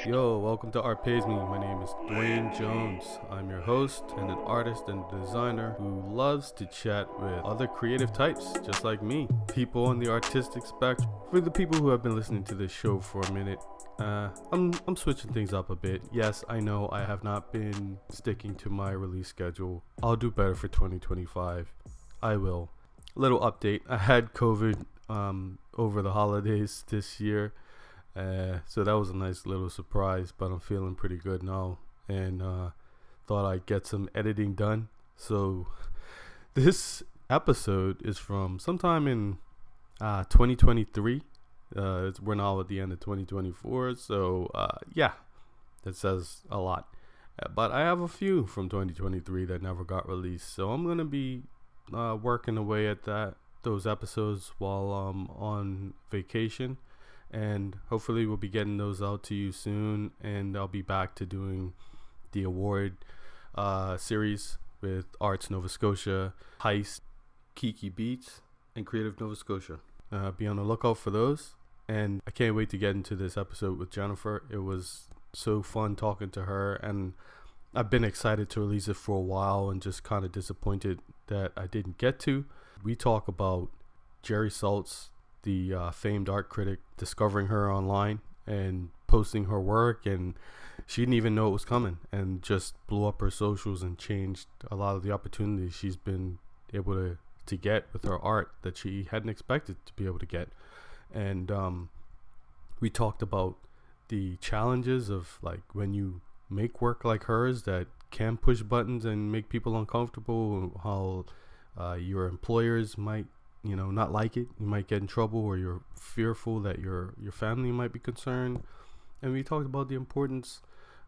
Yo, welcome to Art Pays Me. My name is Dwayne Jones. I'm your host and an artist and designer who loves to chat with other creative types just like me, people on the artistic spectrum. For the people who have been listening to this show for a minute, I'm switching things up a bit. Yes, I know I have not been sticking to my release schedule. I'll do better for 2025. I will. Little update. I had COVID over the holidays this year. So that was a nice little surprise, but I'm feeling pretty good now, and thought I'd get some editing done. So this episode is from sometime in 2023. We're now at the end of 2024, so yeah, that says a lot. But I have a few from 2023 that never got released, so I'm gonna be working away at those episodes while I'm on vacation, and hopefully we'll be getting those out to you soon, and I'll be back to doing the award series with Arts Nova Scotia, Heist, Kiki Beats, and Creative Nova Scotia. Be on the lookout for those, and I can't wait to get into this episode with Jennifer. It was so fun talking to her, and I've been excited to release it for a while and just kind of disappointed that I didn't get to. We talk about Jerry Saltz, the famed art critic, discovering her online and posting her work, and she didn't even know it was coming, and just blew up her socials and changed a lot of the opportunities she's been able to get with her art that she hadn't expected to be able to get. And we talked about the challenges of, like, when you make work like hers that can push buttons and make people uncomfortable, how your employers might not like it. You might get in trouble, or you're fearful that your family might be concerned. And we talked about the importance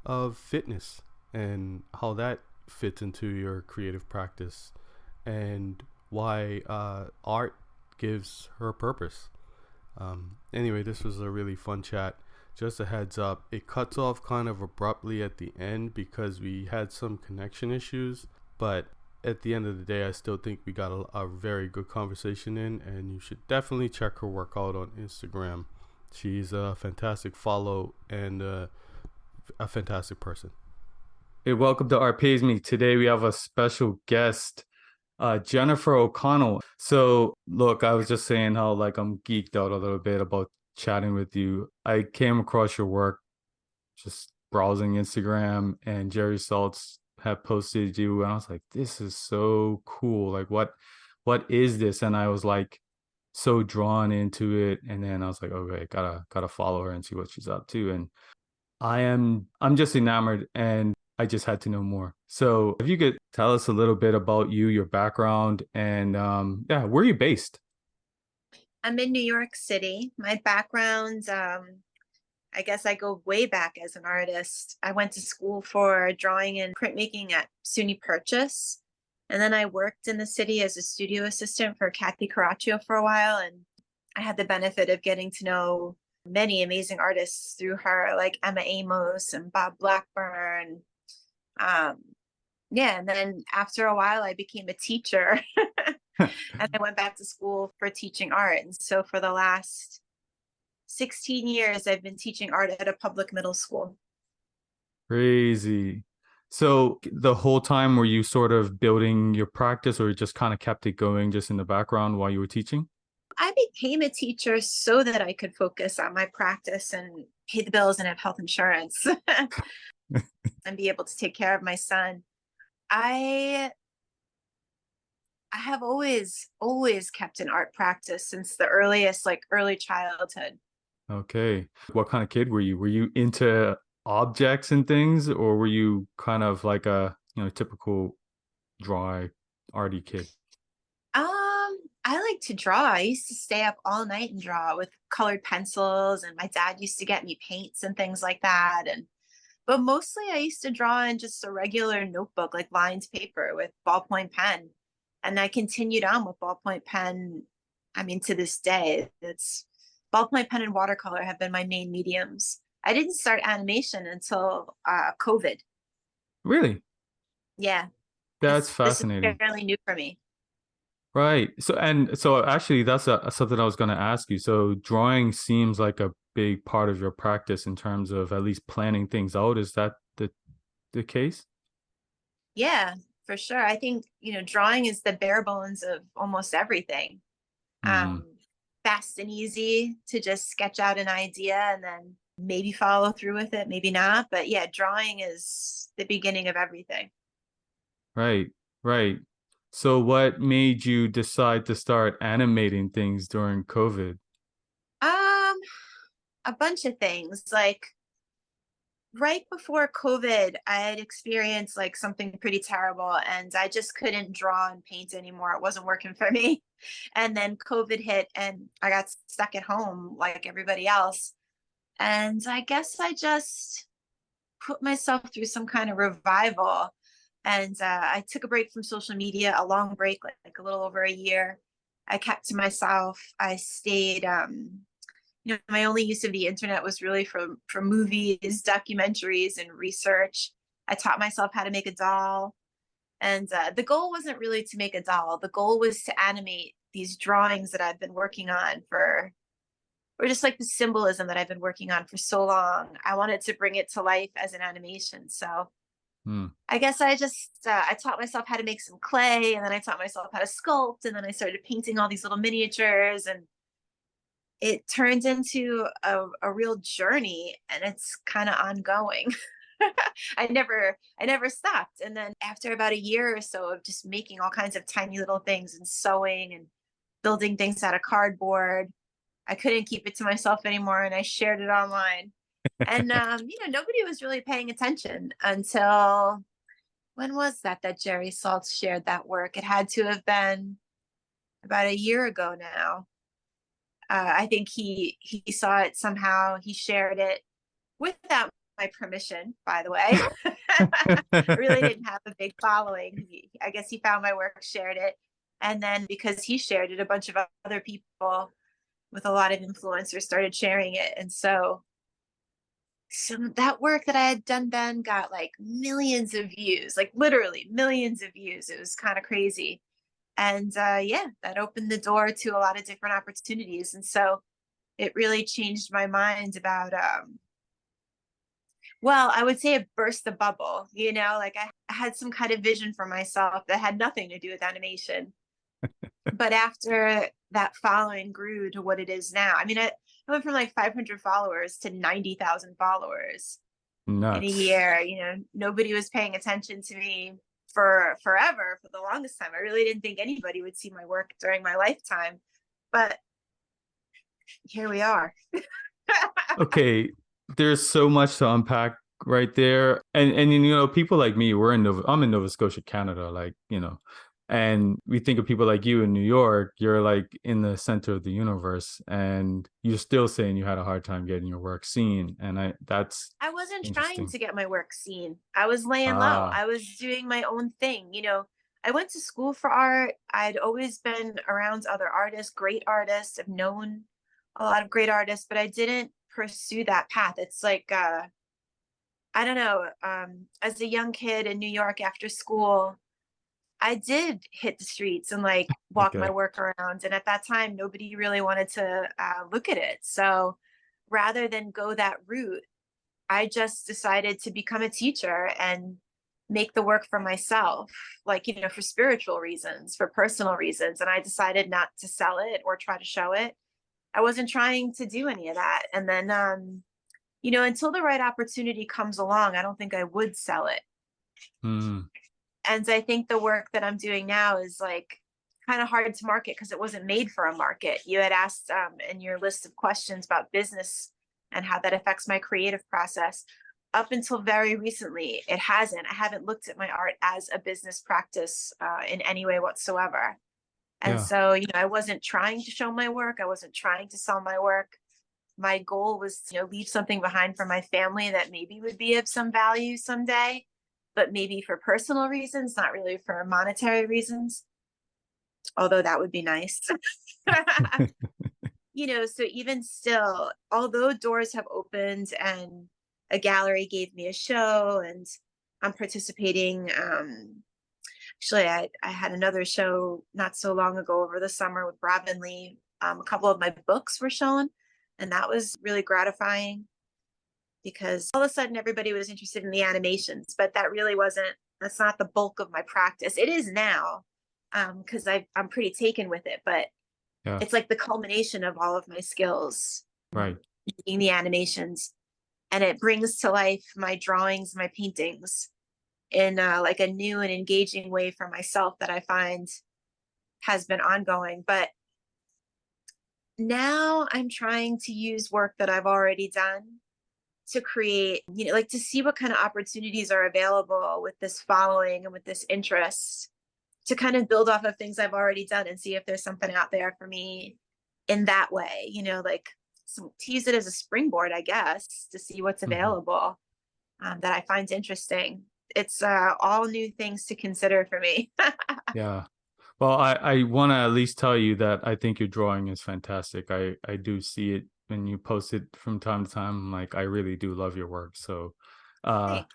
of fitness and how that fits into your creative practice, and why art gives her purpose. Anyway, this was a really fun chat. Just a heads up, it cuts off kind of abruptly at the end because we had some connection issues, but at the end of the day, I still think we got a very good conversation in, and you should definitely check her work out on Instagram. She's a fantastic follow and a fantastic person. Hey, welcome to Art Pays Me. Today we have a special guest, Jennifer O'Connell. So look, I was just saying how, like, I'm geeked out a little bit about chatting with you. I came across your work just browsing Instagram, and Jerry Saltz had posted you, and I was like, this is so cool. Like, what is this? And I was like so drawn into it, and then I was like, okay, gotta follow her and see what she's up to. And I'm just enamored, and I just had to know more. So if you could tell us a little bit about you, your background, and yeah, where are you based? I'm in New York City. My background, I guess I go way back as an artist. I went to school for drawing and printmaking at SUNY Purchase. And then I worked in the city as a studio assistant for Kathy Caraccio for a while. And I had the benefit of getting to know many amazing artists through her, like Emma Amos and Bob Blackburn. Yeah, and then after a while, I became a teacher. And I went back to school for teaching art. And so for the last 16 years, I've been teaching art at a public middle school. Crazy. So the whole time, were you sort of building your practice, or you just kind of kept it going just in the background while you were teaching? I became a teacher so that I could focus on my practice and pay the bills and have health insurance and be able to take care of my son. I I have always kept an art practice since the earliest, like early childhood. Okay. What kind of kid were you? Were you into objects and things, or were you kind of like a, typical dry, arty kid? I like to draw. I used to stay up all night and draw with colored pencils, and my dad used to get me paints and things like that. But mostly I used to draw in just a regular notebook, like lined paper with ballpoint pen. And I continued on with ballpoint pen. I mean, to this day, it's ballpoint pen and watercolor have been my main mediums. I didn't start animation until COVID. Really? Yeah, That's this is fascinating. fairly new for me. Right. So actually that's something I was going to ask you. So drawing seems like a big part of your practice in terms of at least planning things out. Is that the case? Yeah, for sure. I think, drawing is the bare bones of almost everything. Hmm. Um, Fast and easy to just sketch out an idea and then maybe follow through with it, maybe not. But yeah, drawing is the beginning of everything. Right, right. So what made you decide to start animating things during COVID? Um, a bunch of things. Like right before COVID, I had experienced like something pretty terrible and I just couldn't draw and paint anymore. It wasn't working for me. And then COVID hit and I got stuck at home like everybody else. And I guess I just put myself through some kind of revival. And I took a break from social media, a long break, like a little over a year. I kept to myself. I stayed, my only use of the internet was really for movies, documentaries, and research. I taught myself how to make a doll. And the goal wasn't really to make a doll. The goal was to animate these drawings that I've been working on or just like the symbolism that I've been working on for so long. I wanted to bring it to life as an animation. So Hmm. I guess I taught myself how to make some clay, and then I taught myself how to sculpt, and then I started painting all these little miniatures, and it turned into a real journey, and it's kind of ongoing. I never stopped. And then after about a year or so of just making all kinds of tiny little things and sewing and building things out of cardboard, I couldn't keep it to myself anymore and I shared it online. And nobody was really paying attention until when was that Jerry Saltz shared that work? It had to have been about a year ago now. I think he saw it somehow. He shared it without my permission, by the way. I really didn't have a big following. I guess he found my work, shared it, and then because he shared it, a bunch of other people with a lot of influencers started sharing it, and so that work that I had done then got like millions of views, like literally millions of views. It was kind of crazy. And yeah, that opened the door to a lot of different opportunities. And so it really changed my mind about well, I would say it burst the bubble, like I had some kind of vision for myself that had nothing to do with animation. But after that following grew to what it is now, I mean, I went from like 500 followers to 90,000 followers in a Nuts. year. Nobody was paying attention to me for forever, for the longest time. I really didn't think anybody would see my work during my lifetime, but here we are. Okay, there's so much to unpack right there. And people like me, I'm in Nova Scotia, Canada, and we think of people like you in New York, you're like in the center of the universe and you're still saying you had a hard time getting your work seen. And that's I wasn't trying interesting. to get my work seen. I was laying low. Ah, I was doing my own thing. I went to school for art. I'd always been around other artists, great artists. I've known a lot of great artists, but I didn't pursue that path. It's like I don't know, as a young kid in New York after school, I did hit the streets and like walk my okay. work around. And at that time, nobody really wanted to look at it. So rather than go that route, I just decided to become a teacher and make the work for myself, like, for spiritual reasons, for personal reasons. And I decided not to sell it or try to show it. I wasn't trying to do any of that. And then, until the right opportunity comes along, I don't think I would sell it. Hmm. And I think the work that I'm doing now is like kind of hard to market because it wasn't made for a market. You had asked in your list of questions about business and how that affects my creative process. Up until very recently, it hasn't. I haven't looked at my art as a business practice in any way whatsoever. And Yeah. so, I wasn't trying to show my work. I wasn't trying to sell my work. My goal was to, leave something behind for my family that maybe would be of some value someday, but maybe for personal reasons, not really for monetary reasons, although that would be nice. So even still, although doors have opened and a gallery gave me a show and I'm participating, actually I had another show not so long ago over the summer with Robin Lee. A couple of my books were shown, And that was really gratifying because all of a sudden everybody was interested in the animations, but that's not the bulk of my practice. It is now, because I'm pretty taken with it, but Yeah. it's like the culmination of all of my skills Right. being the animations, and it brings to life my drawings, my paintings in like a new and engaging way for myself that I find has been ongoing. But now I'm trying to use work that I've already done to create, like to see what kind of opportunities are available with this following and with this interest, to kind of build off of things I've already done and see if there's something out there for me in that way, like to use it as a springboard, I guess, to see what's Mhm. available, that I find interesting. It's all new things to consider for me. Yeah. Well, I want to at least tell you that I think your drawing is fantastic. I do see it when you post it from time to time. Like, I really do love your work. So, uh, Thanks.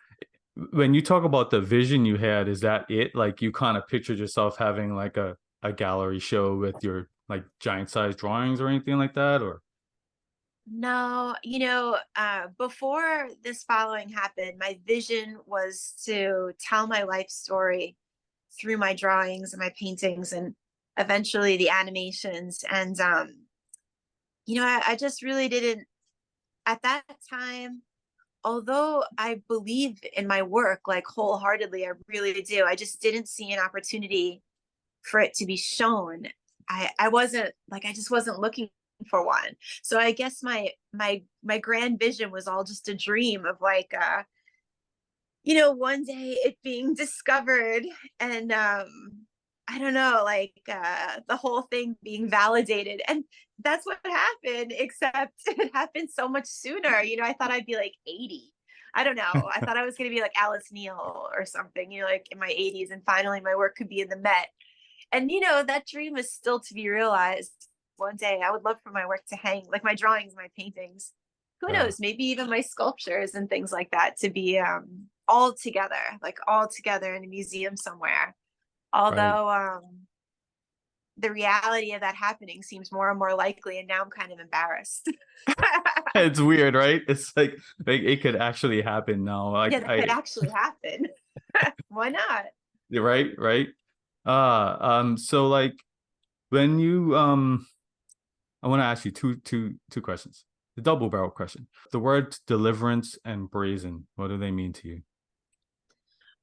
when you talk about the vision you had, is that it? Like, you kind of pictured yourself having like a gallery show with your like giant size drawings or anything like that? Or No, before this following happened, my vision was to tell my life story through my drawings and my paintings and eventually the animations. And, I just really didn't, at that time, although I believe in my work like wholeheartedly, I really do, I just didn't see an opportunity for it to be shown. I wasn't like, I just wasn't looking for one. So I guess my grand vision was all just a dream of like one day it being discovered, and I don't know, like the whole thing being validated. And that's what happened, except it happened so much sooner. I thought I'd be like 80. I don't know. I thought I was going to be like Alice Neal or something, like in my 80s, and finally my work could be in the Met. And that dream is still to be realized. One day I would love for my work to hang, like my drawings, my paintings, who yeah, knows, maybe even my sculptures and things like that, to be all together, like all together in a museum somewhere. right. Although the reality of that happening seems more and more likely, and now I'm kind of embarrassed. It's weird, right? It's like it could actually happen now. Yeah, Like that could actually happen. Why not? right, right. So like when you I want to ask you two questions. The double barrel question. The words deliverance and brazen, what do they mean to you?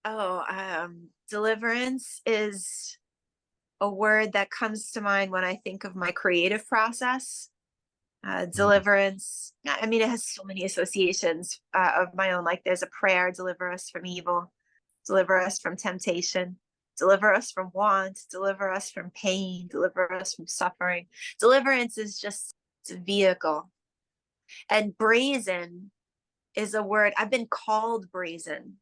Oh, deliverance is a word that comes to mind when I think of my creative process. Mhm. Deliverance, I mean, it has so many associations of my own. Like there's a prayer: deliver us from evil, deliver us from temptation, deliver us from want, deliver us from pain, deliver us from suffering. Deliverance is just, it's a vehicle. And brazen is a word I've been called brazen,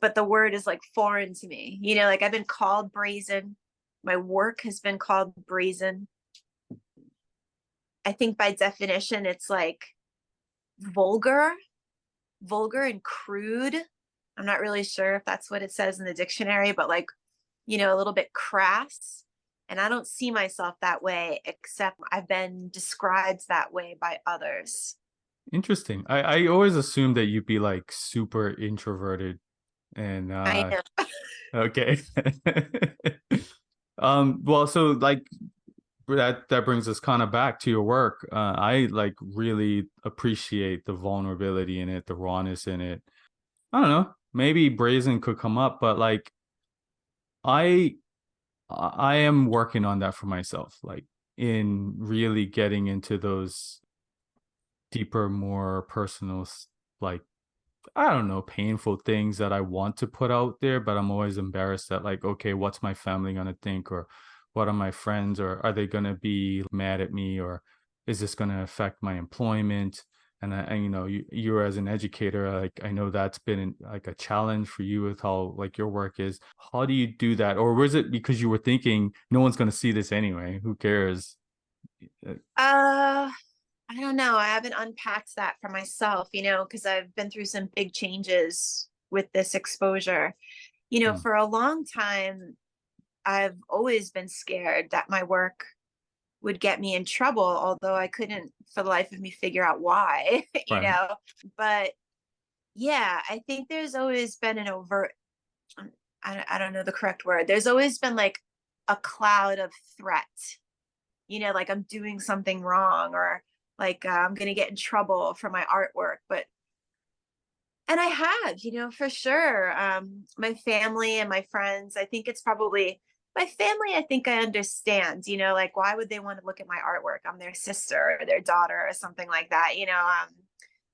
but the word is like foreign to me. Like I've been called brazen. My work has been called brazen. I think by definition, it's like vulgar, vulgar and crude. I'm not really sure if that's what it says in the dictionary, but like, a little bit crass. And I don't see myself that way, except I've been described that way by others. Interesting. I always assumed that you'd be like super introverted and I am. okay. Well, so like that brings us kind of back to your work. I like really appreciate the vulnerability in it, the rawness in it. I don't know. Maybe brazen could come up, but like I I am working on that for myself, like in really getting into those deeper, more personal, like I don't know, painful things that I want to put out there, but I'm always embarrassed that like, okay, what's my family gonna think, or what are my friends, or are they gonna be mad at me, or is this gonna affect my employment? And you as an educator, like I know that's been like a challenge for you with how like your work is. How do you do that, or was it because you were thinking no one's gonna see this anyway? Who cares? Uh, I don't know. I haven't unpacked that for myself, because I've been through some big changes with this exposure. Hmm. For a long time, I've always been scared that my work would get me in trouble, although I couldn't for the life of me figure out why, Right. But yeah, I think there's always been an overt, um, I don't know the correct word. There's always been like a cloud of threat, like I'm doing something wrong, or like I'm going to get in trouble for my artwork. And I have, for sure. My family and my friends, I think it's probably my family. I think I understand, like why would they want to look at my artwork? I'm their sister or their daughter or something like that,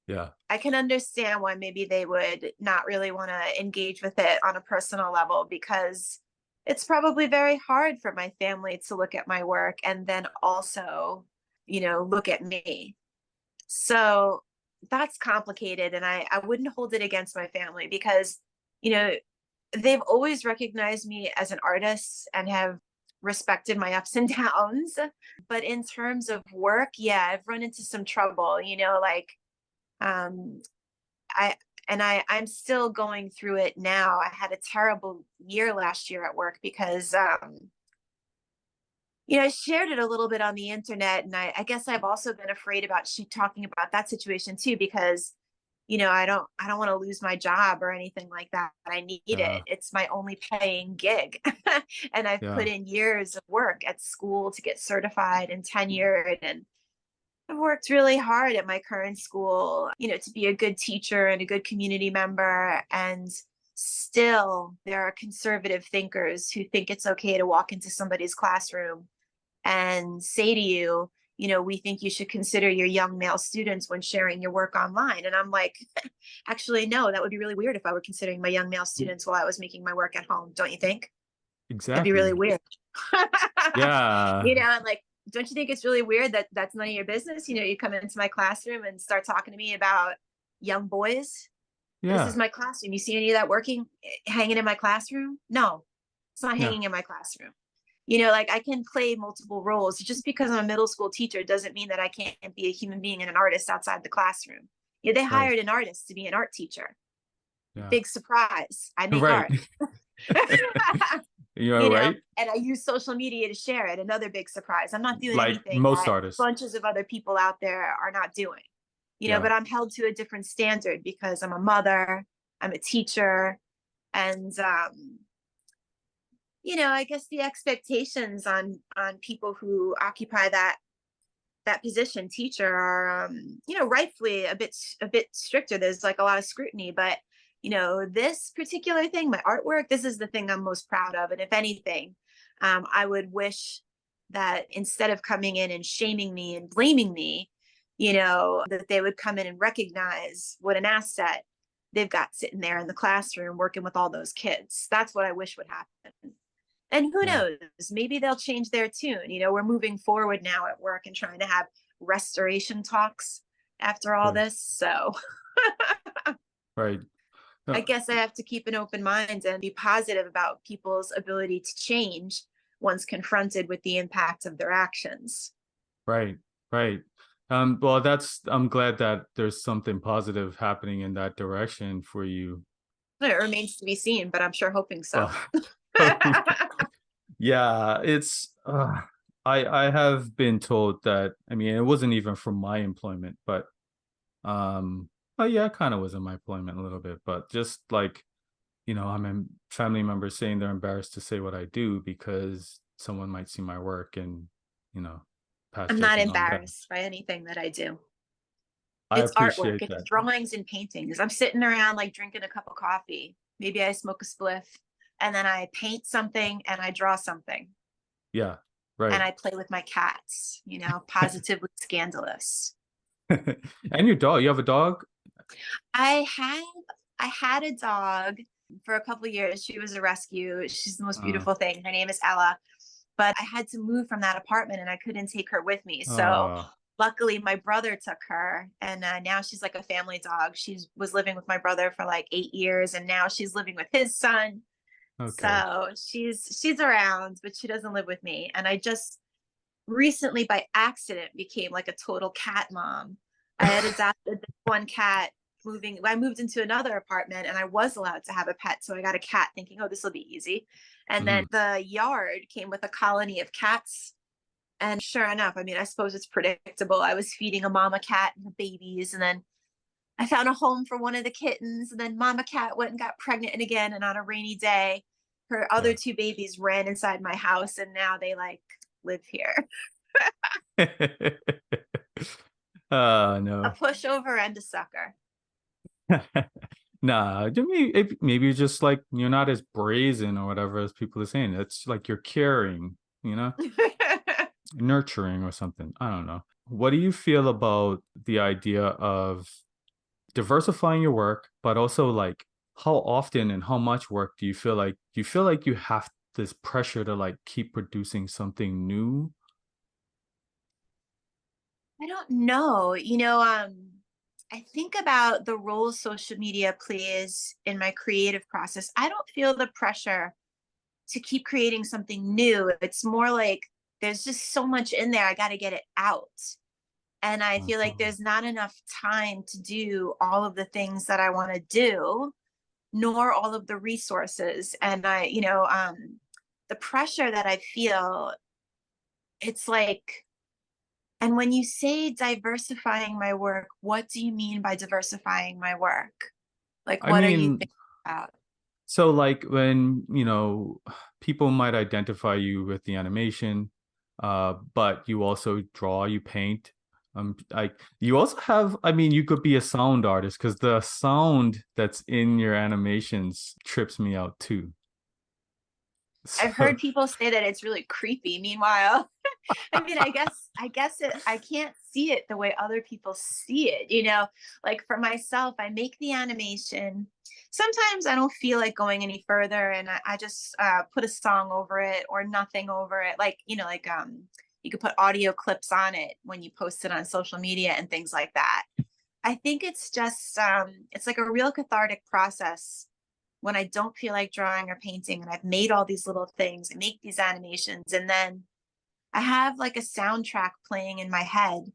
Yeah. I can understand why maybe they would not really want to engage with it on a personal level, because it's probably very hard for my family to look at my work and then also, look at me. So that's complicated. And I wouldn't hold it against my family because, you know, they've always recognized me as an artist and have respected my ups and downs. But in terms of work, yeah, I've run into some trouble, like um I I'm still going through it now. I had a terrible year last year at work because I shared it a little bit on the internet, and I guess I've also been afraid about talking about that situation too, because I don't want to lose my job or anything like that. I need Yeah. it. It's my only paying gig, and I've put Yeah. in years of work at school to get certified and tenured, and I've worked really hard at my current school, to be a good teacher and a good community member. And still, there are conservative thinkers who think it's okay to walk into somebody's classroom and say to you, we think you should consider your young male students when sharing your work online. And I'm like, actually, no, that would be really weird if I were considering my young male students while I was making my work at home. Don't you think? That'd be really Exactly. weird. Yeah. And like, don't you think it's really weird that that's none of your business? You come into my classroom and start talking to me about young boys. This is Yeah. my classroom. You see any of that hanging in my classroom? No, it's not Yeah. hanging in my classroom. Like I can play multiple roles. Just because I'm a middle school teacher doesn't mean that I can't be a human being and an artist outside the classroom. Yeah, they Right. hired an artist to be an art teacher. Yeah. Big surprise. I make Right. art. You're right. And I use social media to share it. Another big surprise. I'm not doing Like anything most that artists. bunches of other people out there are not doing, Yeah. but I'm held to a different standard because I'm a mother, I'm a teacher, and I guess the expectations on people who occupy that position, teacher, are rightfully a bit stricter. There's like a lot of scrutiny, but this particular thing, my artwork, this is the thing I'm most proud of. And if anything, I would wish that instead of coming in and shaming me and blaming me, that they would come in and recognize what an asset they've got sitting there in the classroom working with all those kids. That's what I wish would happen. And who Yeah. knows, maybe they'll change their tune. We're moving forward now at work and trying to have restoration talks after all Right. this. So Right. I Uh, guess I have to keep an open mind and be positive about people's ability to change once confronted with the impact of their actions. right. Right. Well, I'm glad that there's something positive happening in that direction for you. It remains to be seen, but I'm sure hoping so. Well, yeah, I have been told that, I mean, it wasn't even from my employment, but oh yeah, it kind of was in my employment a little bit, but just like, I'm a family member saying they're embarrassed to say what I do because someone might see my work and, you know, pass I'm not judgment on that. embarrassed by anything that I do. I It's artwork, appreciate it's that. drawings and paintings. I'm sitting around like drinking a cup of coffee. Maybe I smoke a spliff, and then I paint something and I draw something Yeah, and right. I play with my cats, positively scandalous. And your dog, you have a dog? I had I had a dog for a couple of years. She was a rescue. She's the most Uh, beautiful thing. Her name is Ella. But I had to move from that apartment and I couldn't take her with me. So uh, luckily my brother took her, and now she's like a family dog. She was living with my brother for like 8 years, and now she's living with his son. okay. So she's around, but she doesn't live with me. And I just recently by accident became like a total cat mom. I had adopted this one cat. I moved into another apartment and I was allowed to have a pet. So I got a cat thinking, oh, this will be easy. And then Mhm. the yard came with a colony of cats And sure enough, I mean, I suppose it's predictable. I was feeding a mama cat and the babies, and then I found a home for one of the kittens, and then mama cat went and got pregnant again. And on a rainy day, her other Yeah. two babies ran inside my house, and now they like live here. Oh A no. pushover and a sucker. Nah, to me, maybe you're just like you're not as brazen or whatever as people are saying. It's like you're caring, nurturing or something. I don't know. What do you feel about the idea of diversifying your work, but also like how often and how much work do you feel like you have this pressure to like keep producing something new? I don't know. I think about the role social media plays in my creative process. I don't feel the pressure to keep creating something new. It's more like there's just so much in there. I got to get it out. And I feel like Uh-huh. there's not enough time to do all of the things that I want to do, nor all of the resources. And the pressure that I feel, it's like, and when you say diversifying my work, what do you mean by diversifying my work? Like, I what are you mean, thinking about? so like when, people might identify you with the animation, but you also draw, you paint. Like you also have, I mean, you could be a sound artist because the sound that's in your animations trips me out too. I've So, heard people say that it's really creepy. Meanwhile, I mean, I can't see it the way other people see it, Like for myself, I make the animation. Sometimes I don't feel like going any further, and I just put a song over it or nothing over it. You could put audio clips on it when you post it on social media and things like that. I think it's just it's like a real cathartic process when I don't feel like drawing or painting and I've made all these little things and make these animations, and then I have like a soundtrack playing in my head.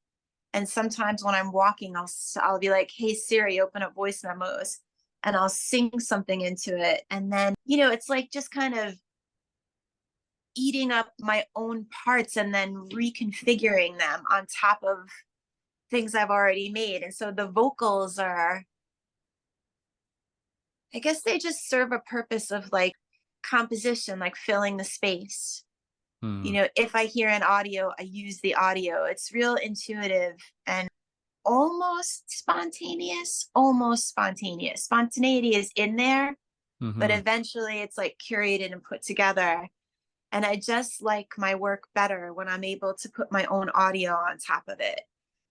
And sometimes when I'm walking, I'll be like, "Hey Siri, open up voice memos," and I'll sing something into it. And then, it's like just kind of eating up my own parts and then reconfiguring them on top of things I've already made. And so the vocals are, I guess they just serve a purpose of like composition, like filling the space. hmm, If I hear an audio, I use the audio. It's real intuitive and almost spontaneous, almost spontaneous. Spontaneity is in there, but hmm, eventually it's like curated and put together. And I just like my work better when I'm able to put my own audio on top of it.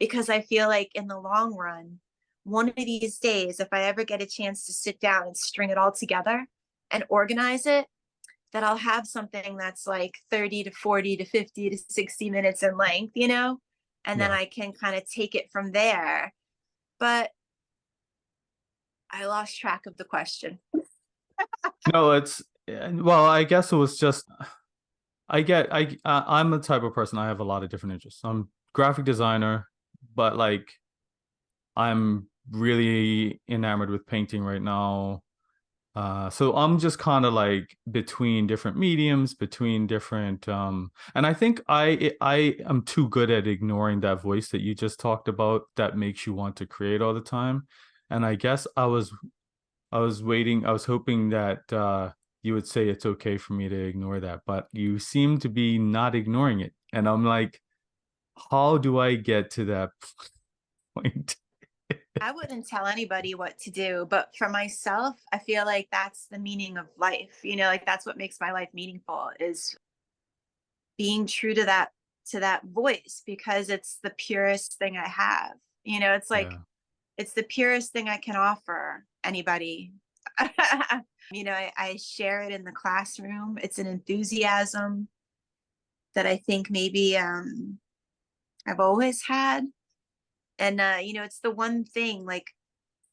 Because I feel like in the long run, one of these days, if I ever get a chance to sit down and string it all together and organize it, that I'll have something that's like 30 to 40 to 50 to 60 minutes in length, and then yeah. I can kind of take it from there. But I lost track of the question. No, well, I guess it was just I'm the type of person I have a lot of different interests. I'm graphic designer, but like I'm really enamored with painting right now. So I'm just kind of like between different mediums, between different and I think I am too good at ignoring that voice that you just talked about that makes you want to create all the time. And I guess I was hoping that you would say it's okay for me to ignore that, but you seem to be not ignoring it. And I'm like, how do I get to that point? I wouldn't tell anybody what to do, but for myself, I feel like that's the meaning of life. Like that's what makes my life meaningful is being true to that voice because it's the purest thing I have. It's like Yeah. it's the purest thing I can offer anybody. I share it in the classroom. It's an enthusiasm that I think maybe I've always had. And it's the one thing like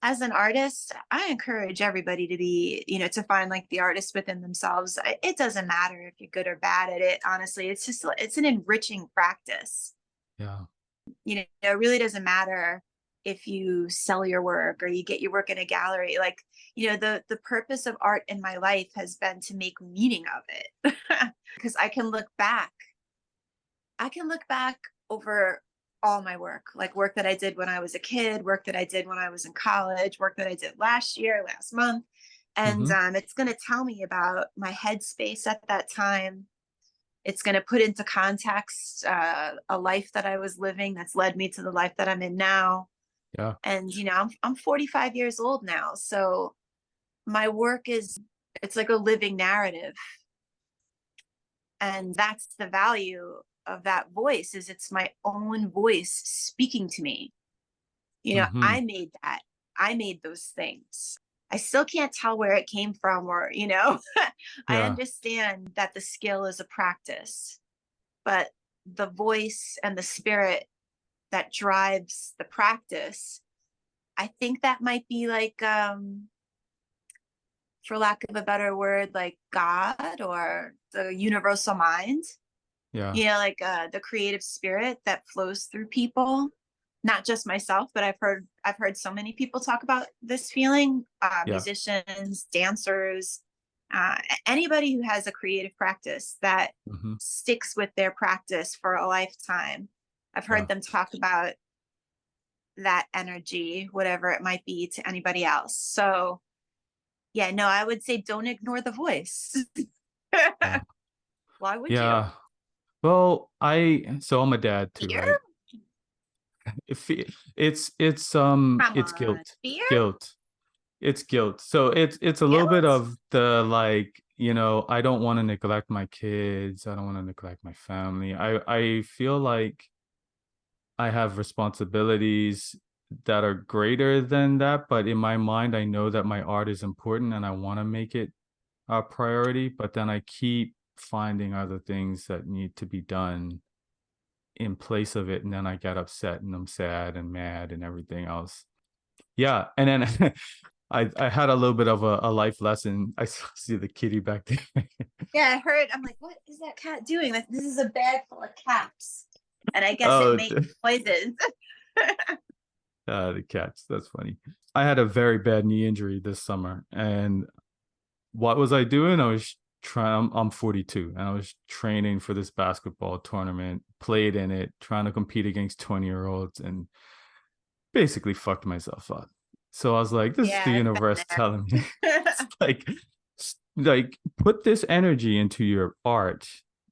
as an artist, I encourage everybody to be, to find like the artist within themselves. It doesn't matter if you're good or bad at it. Honestly, it's an enriching practice. Yeah. It really doesn't matter if you sell your work or you get your work in a gallery. Like, the purpose of art in my life has been to make meaning of it. Because I can look back I can look back over all my work, like work that I did when I was a kid, work that I did when I was in college, work that I did last year, last month. And Mm-hmm. it's going to tell me about my headspace at that time. It's going to put into context a life that I was living that's led me to the life that I'm in now. Yeah. And, I'm 45 years old now. So my work it's like a living narrative. And that's the value of that voice is it's my own voice speaking to me. Mm-hmm. I made that. I made those things. I still can't tell where it came from or, I Yeah. understand that the skill is a practice, but the voice and the spirit that drives the practice, I think that might be like for lack of a better word, like God or the universal mind, Yeah. like the creative spirit that flows through people, not just myself, but I've heard so many people talk about this feeling, Yeah. musicians, dancers, anybody who has a creative practice that Mm-hmm. sticks with their practice for a lifetime. I've heard Yeah. them talk about that energy, whatever it might be to anybody else. So yeah, no, I would say don't ignore the voice. Yeah. Why would you? Yeah. Well, so I'm a dad too, Fear? right? If Come it's on. guilt. Fear? Guilt. It's guilt. So it's a little bit Guilt? of the like, I don't want to neglect my kids. I don't want to neglect my family. I feel like I have responsibilities that are greater than that, but in my mind, I know that my art is important and I want to make it a priority, but then I keep finding other things that need to be done in place of it, and then I get upset and I'm sad and mad and everything else. Yeah, and then I had a little bit of a life lesson. I see the kitty back there. Yeah, I heard. I'm like, what is that cat doing? Like, this is a bag full of caps. And I guess it Oh, makes noises. the cats. That's funny. I had a very bad knee injury this summer, and what was I doing? I was trying. I'm 42, and I was training for this basketball tournament. Played in it, trying to compete against 20-year-olds, and basically fucked myself up. So I was like, this is the Yeah, I've universe been telling me, there. it's like put this energy into your art,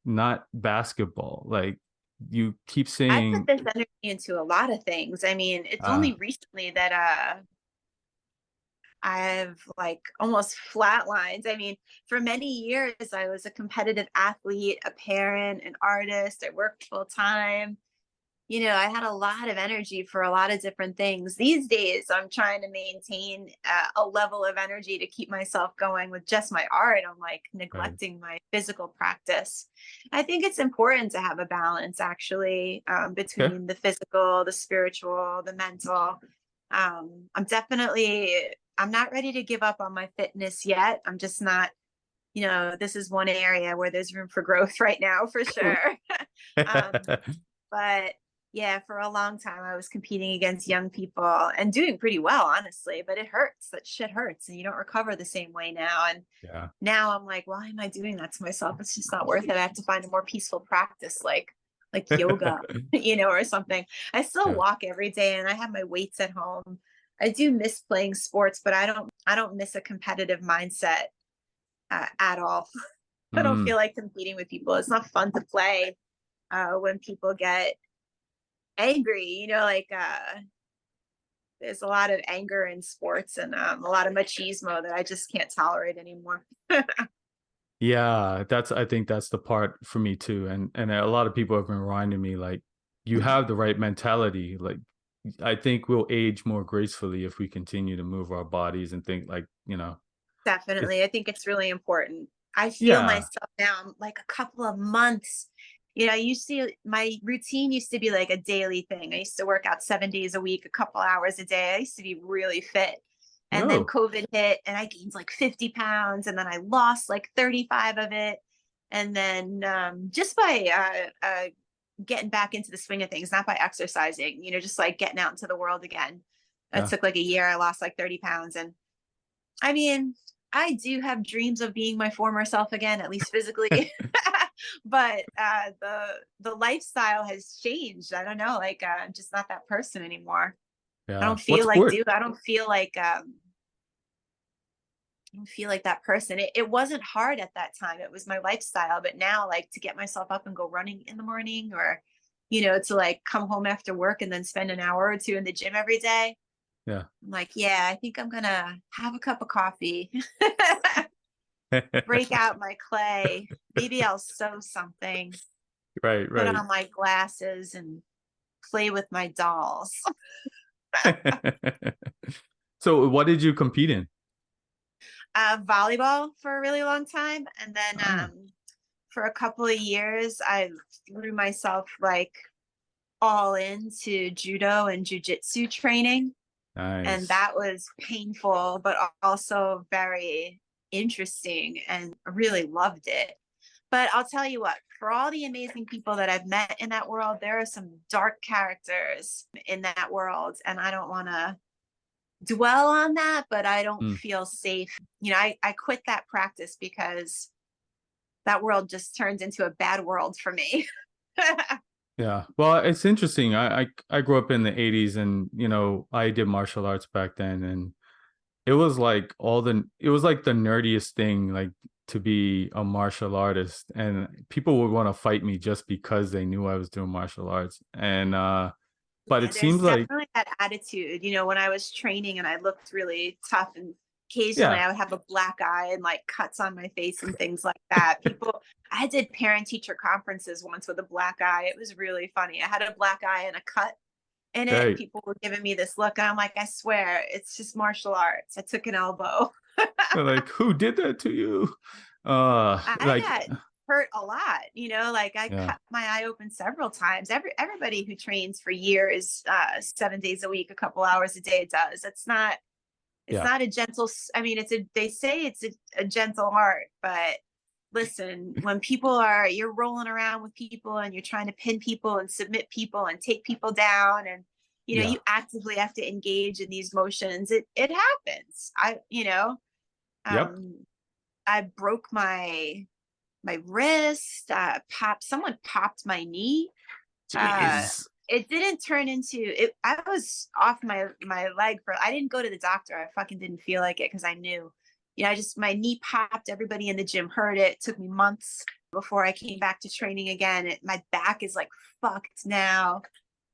not basketball. Like you keep I put saying, this energy into a lot of things. I mean, it's only recently that I've like almost flatlined. I mean, for many years I was a competitive athlete, a parent, an artist. I worked full time. I had a lot of energy for a lot of different things. These days, I'm trying to maintain a level of energy to keep myself going with just my art. I'm like right, neglecting my physical practice. I think it's important to have a balance actually okay, between the physical, the spiritual, the mental. I'm not ready to give up on my fitness yet. I'm just not, this is one area where there's room for growth right now for sure. um, but yeah, for a long time, I was competing against young people and doing pretty well, honestly, but it hurts. That shit hurts. And you don't recover the same way now. And yeah, now I'm like, why am I doing that to myself? It's just not worth it. I have to find a more peaceful practice, like yoga, or something. I still yeah, walk every day and I have my weights at home. I do miss playing sports, but I don't miss a competitive mindset at all. I don't mm, feel like competing with people. It's not fun to play when people get angry, there's a lot of anger in sports and a lot of machismo that I just can't tolerate anymore. yeah. I think that's the part for me too, and a lot of people have been reminding me like, you have the right mentality. Like, I think we'll age more gracefully if we continue to move our bodies and think like, it's Definitely. I think it's really important. I feel yeah, myself now, I'm like a couple of months. My routine used to be like a daily thing. I used to work out 7 days a week, a couple hours a day. I used to be really fit. And then no, COVID hit and I gained like 50 pounds and then I lost like 35 of it. And then just by getting back into the swing of things, not by exercising, just like getting out into the world again. It yeah, took like a year. I lost like 30 pounds. And I mean, I do have dreams of being my former self again, at least physically. but the lifestyle has changed. I don't know, like I'm just not that person anymore. I Yeah. don't What feel like sport? dude, I don't feel like that person. It wasn't hard at that time. It was my lifestyle. But now, like to get myself up and go running in the morning, or, to like come home after work and then spend an hour or two in the gym every day. Yeah. I'm like, yeah, I think I'm gonna have a cup of coffee, break out my clay. Maybe I'll sew something, Right, put right. on my glasses and play with my dolls. So what did you compete in? Volleyball for a really long time. And then Ah, for a couple of years, I threw myself like all into judo and jujitsu training. And nice. that was painful, but also very interesting, and I really loved it. But I'll tell you what, for all the amazing people that I've met in that world, there are some dark characters in that world. And I don't want to dwell on that, but I don't Mm, feel safe. I quit that practice because that world just turned into a bad world for me. yeah. Well, it's interesting. I grew up in the 80s and, I did martial arts back then and it was like the nerdiest thing like to be a martial artist and people would want to fight me just because they knew I was doing martial arts. And but Yeah, it there's seems like definitely that attitude. When I was training and I looked really tough, and occasionally yeah, I would have a black eye and like cuts on my face and things like that. I did parent teacher conferences once with a black eye. It was really funny. I had a black eye and a cut in it, and right. people were giving me this look. And I'm like, I swear, it's just martial arts. I took an elbow. They're like, who did that to you? I Like got hurt a lot, like I yeah, cut my eye open several times. Everybody who trains for years, 7 days a week, a couple hours a day does. It's yeah. not a gentle, I mean, they say it's a gentle art, but listen, when you're rolling around with people and you're trying to pin people and submit people and take people down, and, Yeah. you actively have to engage in these motions. It happens. Yep. Um, I broke my wrist, someone popped my knee. Uh, Jeez. it didn't turn into it. I was off my leg I didn't go to the doctor. I fucking didn't feel like it because I knew, my knee popped. Everybody in the gym heard it. It took me months before I came back to training again. My back is like fucked now.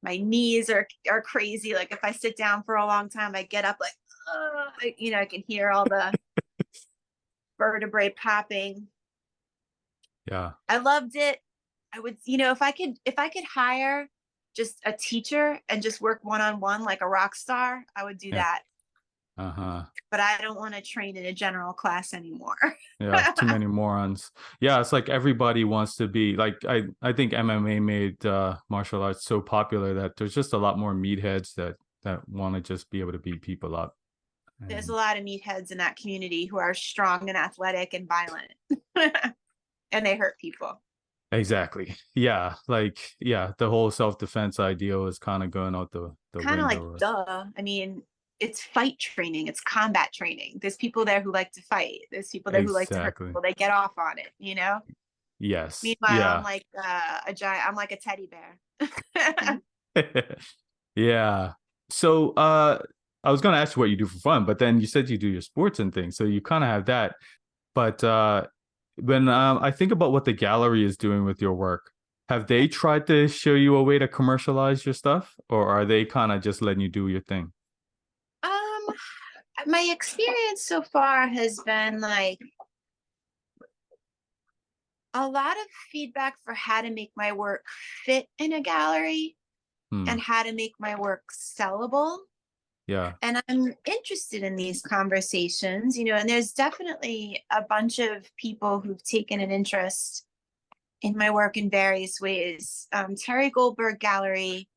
My knees are crazy. Like if I sit down for a long time, I get up like, I can hear all the vertebrae popping. Yeah. I loved it. I would, if I could hire just a teacher and just work one-on-one like a rock star, I would do Yeah. that. Uh-huh. But I don't want to train in a general class anymore. Yeah, too many morons. Yeah, it's like everybody wants to be like I think MMA made martial arts so popular that there's just a lot more meatheads that want to just be able to beat people up. There's a And lot of meatheads in that community who are strong and athletic and violent. And they hurt people. exactly. Yeah, like yeah, the whole self-defense ideal is kind of going out the Kind of like, window. duh. I mean, it's fight training, it's combat training. There's people there who like to fight. There's people there who like to hurt Exactly. people. They get off on it. Yes. Meanwhile, I'm Yeah. like I'm like a teddy bear. Yeah. So I was gonna ask you what you do for fun, but then you said you do your sports and things. So you kind of have that. But when I think about what the gallery is doing with your work, have they tried to show you a way to commercialize your stuff, or are they kind of just letting you do your thing? Um, my experience so far has been like a lot of feedback for how to make my work fit in a gallery Hmm. and how to make my work sellable. Yeah. And I'm interested in these conversations, and there's definitely a bunch of people who've taken an interest in my work in various ways. Terry Goldberg Gallery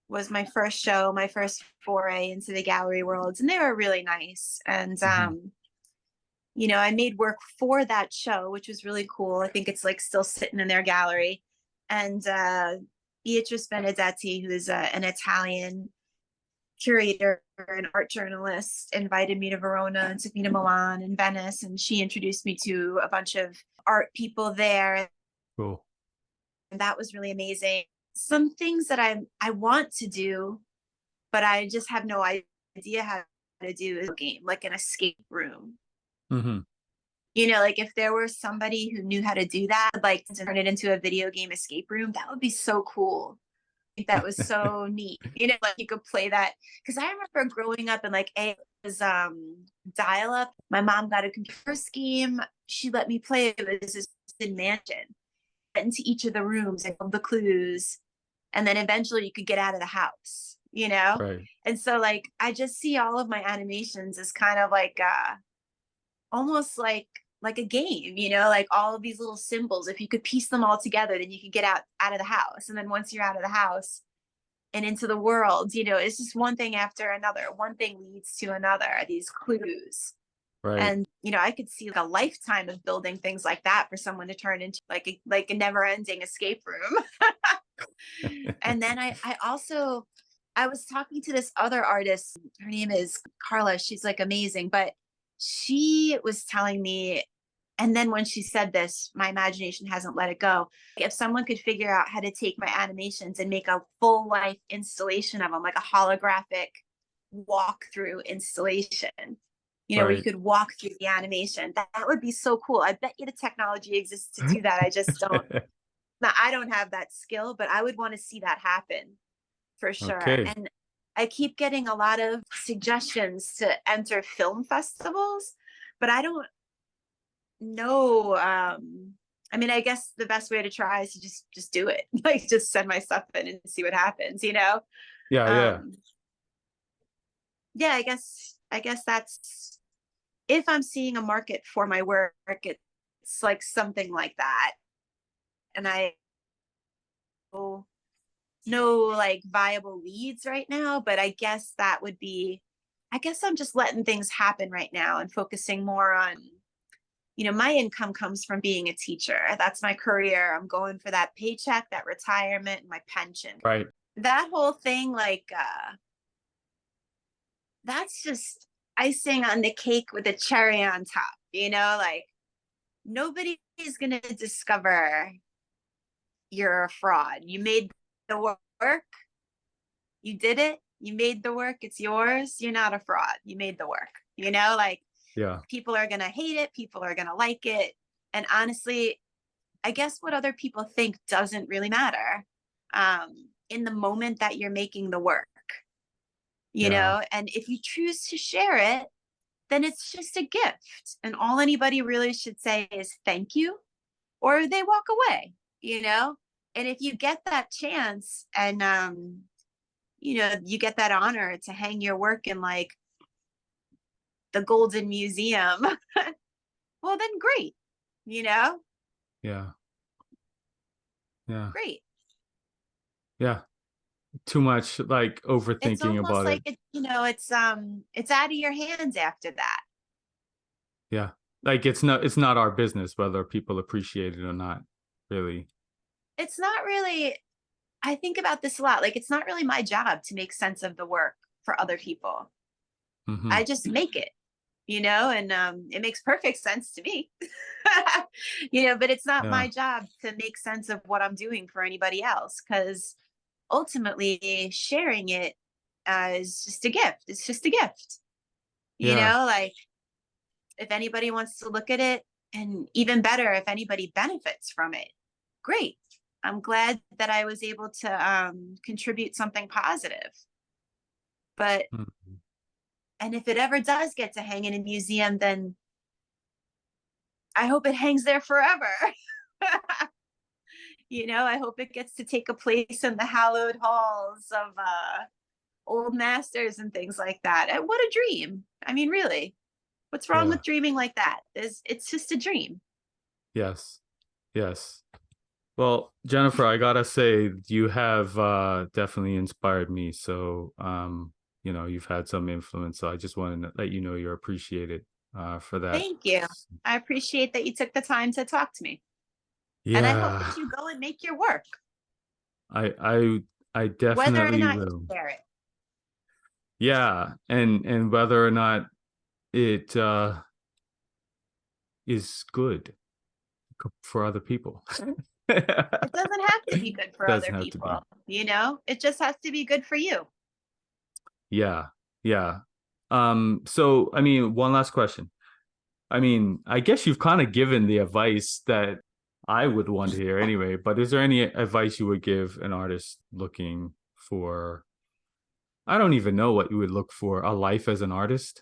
was my first show, my first foray into the gallery world, and they were really nice. And Hmm. I made work for that show, which was really cool. I think it's like still sitting in their gallery. And Beatrice Benedetti, who is an Italian curator and art journalist, invited me to Verona and took me to Milan and Venice, and she introduced me to a bunch of art people there. Cool. And that was really amazing. Some things that I want to do, but I just have no idea how to do is a game, like an escape room. Hmm. Like if there were somebody who knew how to do that, like to turn it into a video game escape room, that would be so cool. Think that was so neat. Like you could play that because I remember growing up and like it was dial up. My mom got a computer scheme. She let me play it. It was this mansion. Get into each of the rooms and the clues, and then eventually you could get out of the house. Right. And so like I just see all of my animations as kind of like almost like a game, like all of these little symbols. If you could piece them all together, then you could get out of the house. And then once you're out of the house and into the world, it's just one thing after another. One thing leads to another, these clues. Right. And I could see like a lifetime of building things like that for someone to turn into like a never-ending escape room. And then I was talking to this other artist. Her name is Carla. She's like amazing, but she was telling me, and then when she said this, my imagination hasn't let it go. If someone could figure out how to take my animations and make a full life installation of them, like a holographic walkthrough installation, where you Right. could walk through the animation, that would be so cool. I bet you the technology exists to do that. I just don't. Now, I don't have that skill, but I would want to see that happen for sure. Okay. And I keep getting a lot of suggestions to enter film festivals, but I don't know. I mean, I guess the best way to try is to just do it. Like just send my stuff in and see what happens. Yeah. Yeah. Um, yeah, I guess that's if I'm seeing a market for my work, it's like something like that. And I no like viable leads right now, but I guess that would be, I guess I'm just letting things happen right now and focusing more on, my income comes from being a teacher. That's my career. I'm going for that paycheck, that retirement, and my pension. Right. That whole thing, like, that's just icing on the cake with a cherry on top, like nobody is going to discover you're a fraud. You made the work, you did it, you made the work, it's yours. You're not a fraud. You made the work, like Yeah. people are going to hate it, people are going to like it. And honestly, I guess what other people think doesn't really matter in the moment that you're making the work, Yeah. and if you choose to share it, then it's just a gift. And all anybody really should say is thank you, or they walk away. And if you get that chance and, you get that honor to hang your work in like the Golden Museum, well, then great, you know, Yeah. Yeah. great. Yeah. Too much like It's overthinking almost about like it. it's out of your hands after that. Yeah. Like it's not our business whether people appreciate it or not, really. It's not really, I think about this a lot. Like, it's not really my job to make sense of the work for other people. Hmm. I just make it, and it makes perfect sense to me. But it's not Yeah. my job to make sense of what I'm doing for anybody else because ultimately sharing it is just a gift. It's just a gift. Yeah. Like if anybody wants to look at it, and even better, if anybody benefits from it, great. I'm glad that I was able to contribute something positive. But, Mhm. and if it ever does get to hang in a museum, then I hope it hangs there forever. I hope it gets to take a place in the hallowed halls of old masters and things like that. And what a dream. I mean, really, what's wrong Yeah. with dreaming like that? It's just a dream. Yes. Yes. Well, Jennifer, I gotta say, you have definitely inspired me. So, you've had some influence. So I just wanted to let you know you're appreciated for that. Thank you. I appreciate that you took the time to talk to me. And I hope Yeah, that you go and make your work, I I I whether or definitely not you will. share it. Yeah, and whether or not it is good for other people. It doesn't have to be good for other Doesn't have to be. people, you know? It just has to be good for you. Yeah. Yeah. So I mean, one last question. I mean, I guess you've kind of given the advice that I would want to hear anyway, but is there any advice you would give an artist looking for, I don't even know what you would look for, a life as an artist?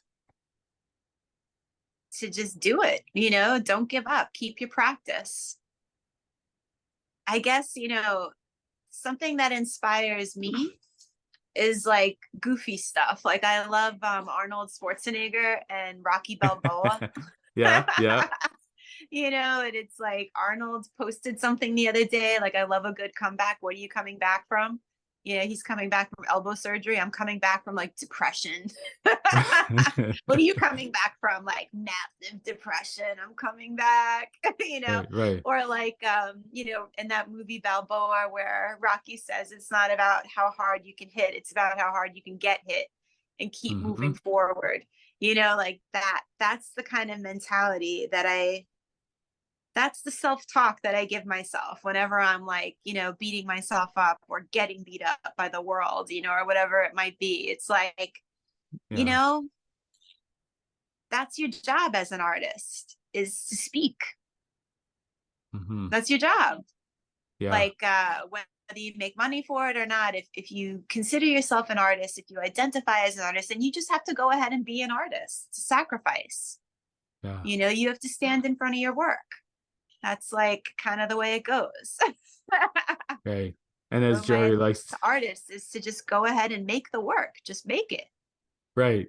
To just do it, you know, don't give up, keep your practice. I guess, you know, something that inspires me is like goofy stuff. Like I love Arnold Schwarzenegger and Rocky Balboa. Yeah, yeah. You know, and it's like Arnold posted something the other day, like, I love a good comeback. What are you coming back from? You know, he's coming back from elbow surgery. I'm coming back from like depression. What are you coming back from? Like massive depression. I'm coming back, you know, Right, right. or like, you know, in that movie Balboa, where Rocky says it's not about how hard you can hit, it's about how hard you can get hit and keep Mm-hmm. moving forward. You know, like that's the kind of mentality that that's the self-talk that I give myself whenever I'm like, you know, beating myself up or getting beat up by the world, you know, or whatever it might be. It's like, you Yeah. know, that's your job as an artist, is to speak. Mm-hmm. That's your job. Yeah. Like whether you make money for it or not, if you consider yourself an artist, if you identify as an artist, then you just have to go ahead and be an artist. It's a sacrifice. Yeah. You know, you have to stand in front of your work. That's like kind of the way it goes. Right. And as So my Jerry advice likes, to artists is to just go ahead and make the work. Just make it. right,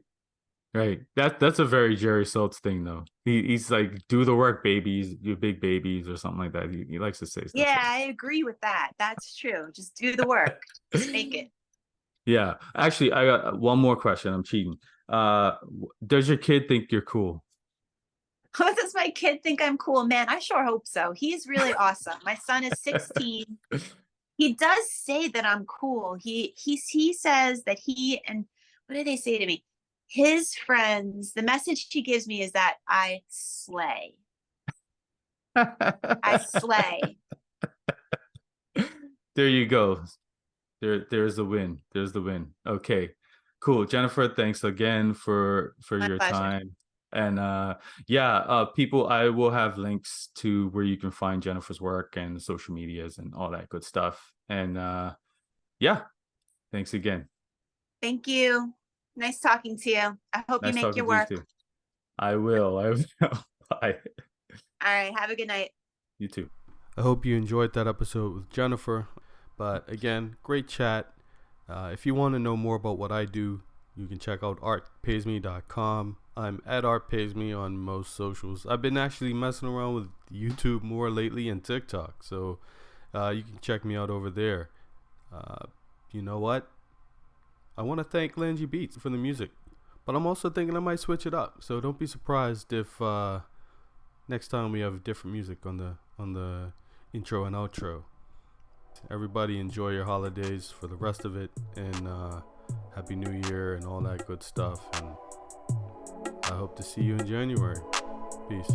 right. That's a very Jerry Schultz thing, though. He's like, do the work, babies, you big babies, or something like that. He likes to say stuff Yeah, like I agree with that. That's true. Just do the work. Just make that. it. Yeah. Actually, I got one more question. I'm cheating. Does your kid think you're cool? Does my kid think I'm cool? Man, I sure hope so. He's really awesome. My son is 16. He does say that I'm cool. He says that he and what do they say to me? His friends, the message he gives me is that I slay. I slay. There you go. There's the win. There's the win. Okay. Cool. Jennifer, thanks again for My your pleasure. time. And yeah, people, I will have links to where you can find Jennifer's work and social medias and all that good stuff. And yeah, thanks again. Thank you. Nice talking to you. I hope you Nice make talking your to you work. too. I will. I will. Bye. All right. Have a good night. You too. I hope you enjoyed that episode with Jennifer. But again, great chat. If you want to know more about what I do, you can check out artpaysme.com. I'm at artpaysme on most socials. I've been actually messing around with YouTube more lately and TikTok, so you can check me out over there. You know what? I want to thank Langy Beats for the music, but I'm also thinking I might switch it up. So don't be surprised if next time we have different music on the intro and outro. Everybody enjoy your holidays for the rest of it, and Happy New Year and all that good stuff. And I hope to see you in January. Peace.